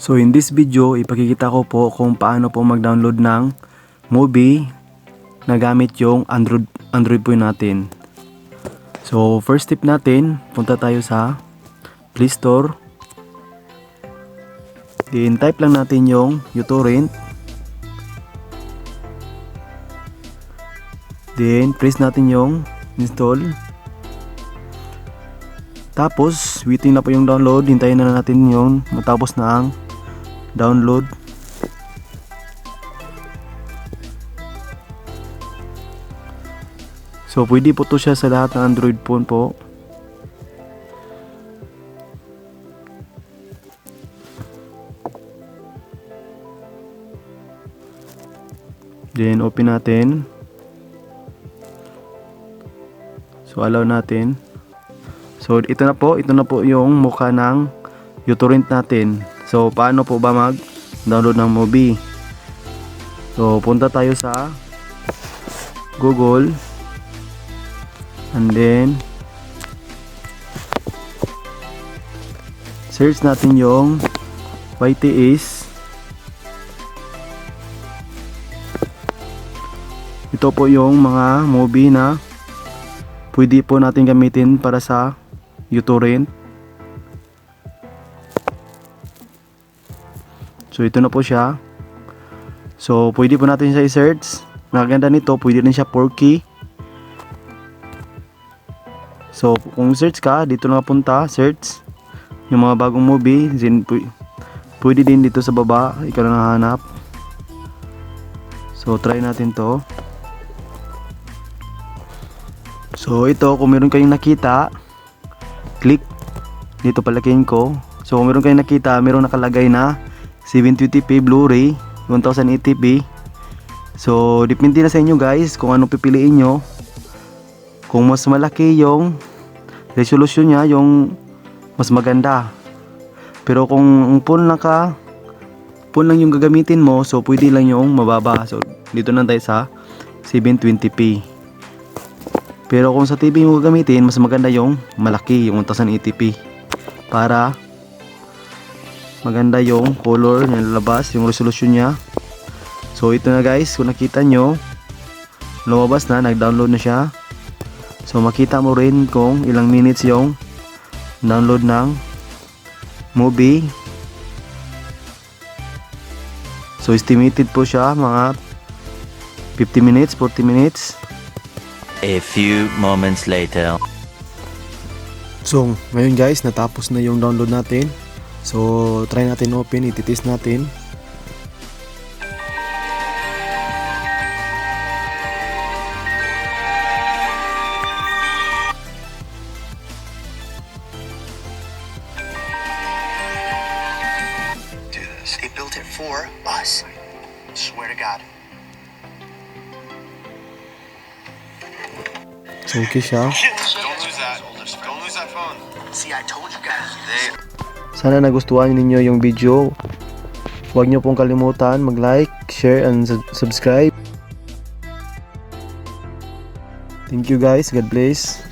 So in this video, ipakikita ko po kung paano po mag-download ng movie na gamit yung Android po natin. So first step natin, punta tayo sa Play Store. Then type lang natin yung uTorrent. Then press natin yung install. Tapos waiting na po yung download. Hintayin na natin yung matapos na ang download. So pwede po to siya sa lahat ng Android phone po. Then open natin. So allow natin. So ito na po yung mukha ng uTorrent natin. So paano po ba mag-download ng movie? So punta tayo sa Google and then search natin yung YTS. Ito po yung mga movie na pwede po natin gamitin para sa uTorrent. So ito na po siya. So pwede po natin siya i-search. Maganda nito, pwede rin siya 4K. So kung search ka, dito na punta, search yung mga bagong movie. Then, pwede din dito sa baba, ikaw na nahanap. So try natin to. So ito, kung meron kayong nakita, click dito, palakihin ko. So kung meron kayong nakita, meron nakalagay na 720p Blu-ray 1080p. So depende na sa inyo guys kung ano pipiliin nyo. Kung mas malaki yung resolution nya, yung mas maganda. Pero kung phone lang yung gagamitin mo, so pwede lang yung mababa. So dito na tayo sa 720p. Pero kung sa TV mo gagamitin, mas maganda yung malaki, yung 1080p, para maganda yung color na lalabas, yung resolution nya. So ito na guys, kung nakita nyo, lumabas na, nag-download na siya. So makita mo rin kung ilang minutes yung download ng movie. So estimated po siya mga 50 minutes, 40 minutes. A few moments later. So ngayon guys, natapos na yung download natin. So try natin open, ititest natin. They built it for us. Swear to God. So okay siya. Don't lose that. Don't lose that phone. See, I told you guys. Sana nagustuhan ninyo yung video. Huwag nyo pong kalimutan mag-like, share, and subscribe. Thank you guys. God bless.